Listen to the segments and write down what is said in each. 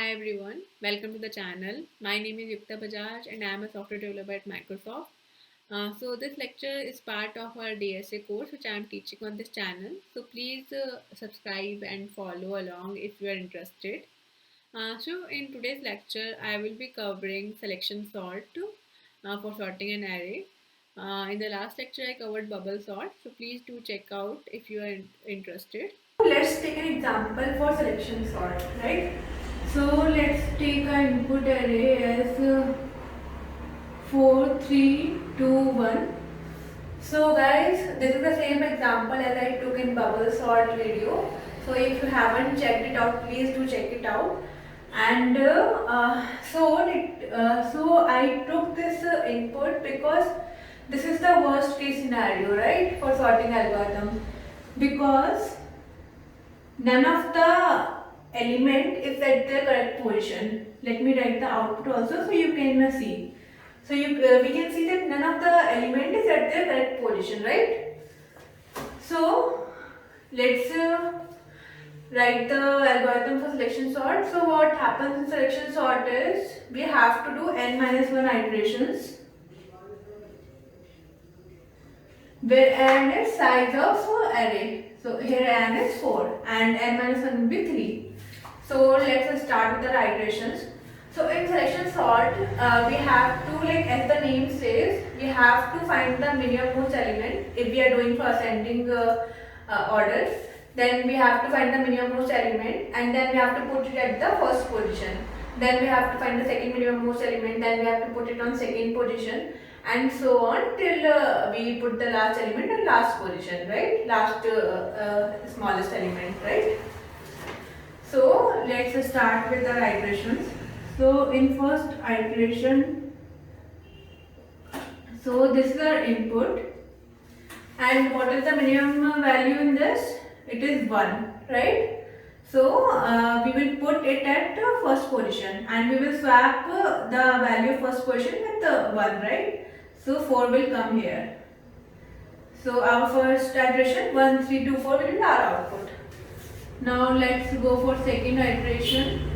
Hi everyone, welcome to the channel. My name is Yukta Bajaj and I am a software developer at Microsoft. This lecture is part of our DSA course which I am teaching on this channel. So please subscribe and follow along if you are interested. In today's lecture, I will be covering selection sort for sorting an array. In the last lecture, I covered bubble sort. So please do check out if you are interested. Let's take an example for selection sort, right? So let's take our input array as 4, 3, 2, 1. So guys, this is the same example as I took in bubble sort video. So if you haven't checked it out, please do check it out. And so I took this input because this is the worst case scenario, right, for sorting algorithm, because none of the element is at the correct position. Let me write the output also so you can see. So we can see that none of the element is at their correct position, right? So let's write the algorithm for selection sort. So what happens in selection sort is we have to do n minus 1 iterations, where n is size of array. So here n is 4 and n minus 1 will be 3. So let's start with the iterations. So in selection sort, we have to, like as the name says, we have to find the minimum most element. If we are doing for ascending order, then we have to find the minimum most element and then we have to put it at the first position. Then we have to find the second minimum most element, then we have to put it on second position, and so on till we put the last element on last position, right? Last smallest element, right? So let's start with the iterations. So in first iteration, so this is our input, and what is the minimum value in this? It is 1, right? So we will put it at first position and we will swap the value of first position with 1, right? So 4 will come here. So our first iteration 1, 3, 2, 4 will be our output. Now let's go for second iteration.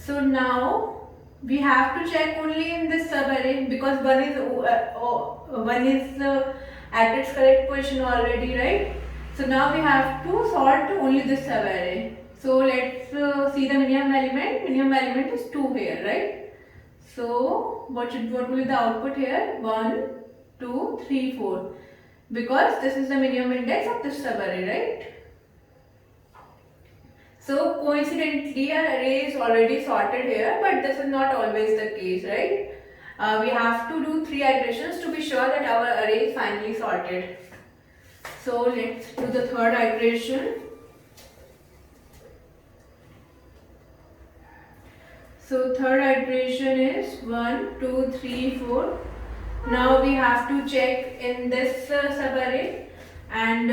So now we have to check only in this subarray because one is at its correct position already, right? So now we have to sort only this subarray. So let's see the minimum element. Minimum element is 2 here, right? So what will be the output here? 1, 2, 3, 4. Because this is the minimum index of this subarray, right? So coincidentally our array is already sorted here, but this is not always the case, right? We have to do 3 iterations to be sure that our array is finally sorted. So let's do the third iteration. So third iteration is 1, 2, 3, 4. Now we have to check in this subarray, and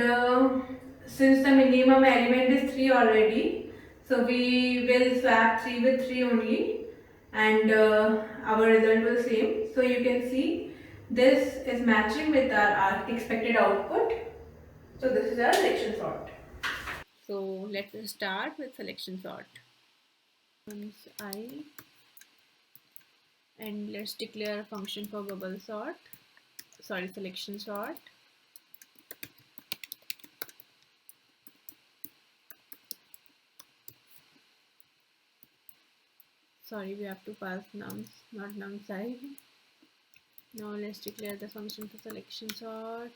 since the minimum element is 3 already, so we will swap 3 with 3 only, and our result will same. So you can see this is matching with our expected output. So this is our selection sort. So let's start with selection sort. I and let's declare a function for bubble sort. Sorry, selection sort. Sorry, we have to pass nums, not num size. Now let's declare the function for selection sort.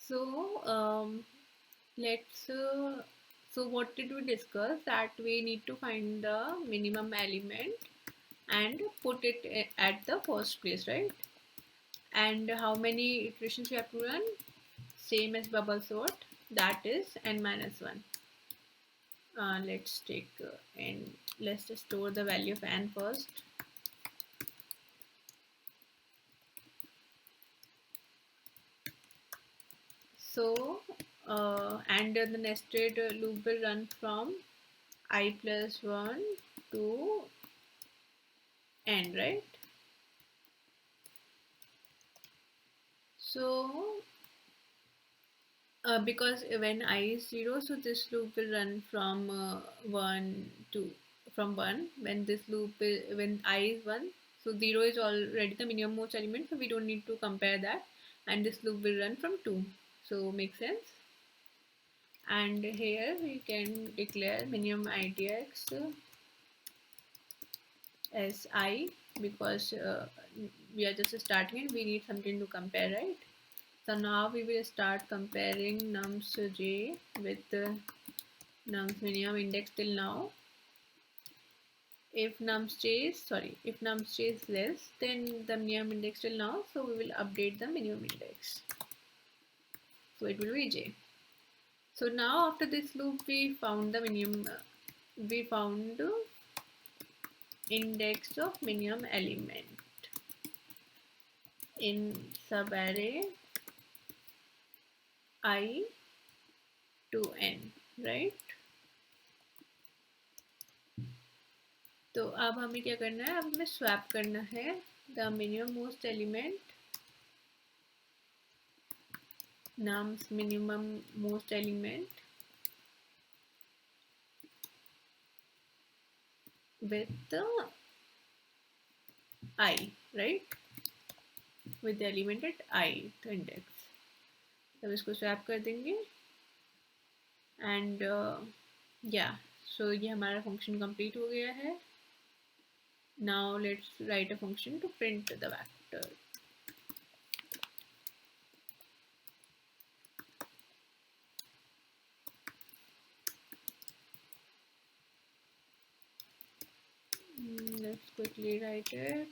So let's so what did we discuss? That we need to find the minimum element and put it at the first place, right? And how many iterations we have to run? Same as bubble sort, that is n minus 1. Let's take n. Let's just store the value of n first. So and the nested loop will run from I plus 1 to n, right? So because when I is 0, so this loop will run from 1 to from 1. When this loop when I is 1, so 0 is already the minimum most element, so we don't need to compare that, and this loop will run from 2. So makes sense. And here we can declare minimum idx as I, because we are just starting and we need something to compare, right? So now we will start comparing nums j with nums minimum index till now. If nums j is less than the minimum index till now, so we will update the minimum index. So it will be j. So now after this loop, we found the minimum. We found index of minimum element in subarray I to n, right? तो अब हमें क्या करना है, अब हमें swap करना है the minimum most element nums minimum most element with the I, right? With the element at I, the index. तब इसको स्वैप कर देंगे एंड या सो ये हमारा फंक्शन कंप्लीट हो गया है. Now let's write a function to print the vector. Let's quickly write it.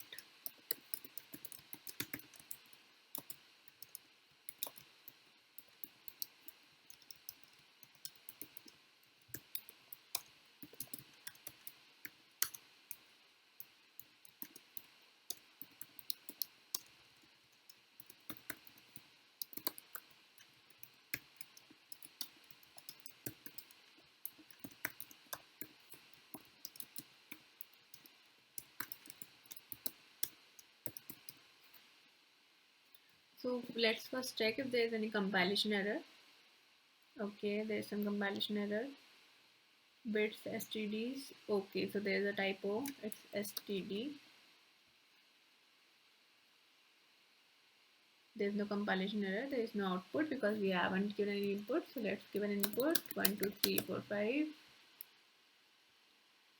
So let's first check if there is any compilation error. Okay, there is some compilation error. Bits stds. Okay, so there is a typo. It's std. There is no compilation error. There is no output because we haven't given any input. So let's give an input 1 2 3 4 5.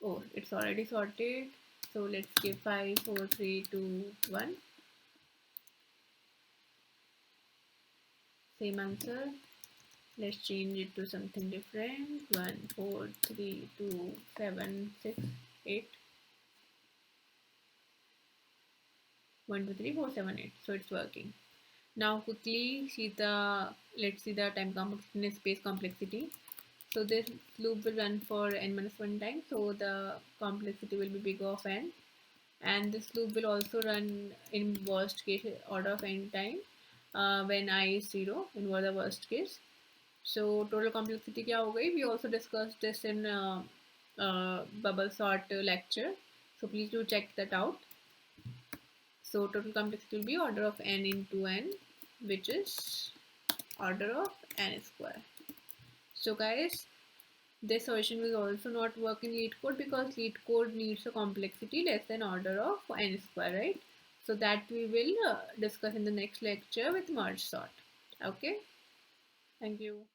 Oh, it's already sorted. So let's give 5 4 3 2 1. Same answer. Let's change it to something different. 1 4 3 2 7 6 8. 1 2 3 4 7 8. So it's working. Now quickly see the, let's see the time complexity, space complexity. So this loop will run for n-1 time, so the complexity will be big of n, and this loop will also run in worst case order of n time when I is 0 in the worst case. So total complexity क्या हो गई? We also discussed this in bubble sort lecture, so please do check that out. So total complexity will be order of n into n, which is order of n square. So guys, this solution will also not work in LeetCode because LeetCode needs a complexity less than order of n square, right? So that we will discuss in the next lecture with merge sort. Okay, thank you.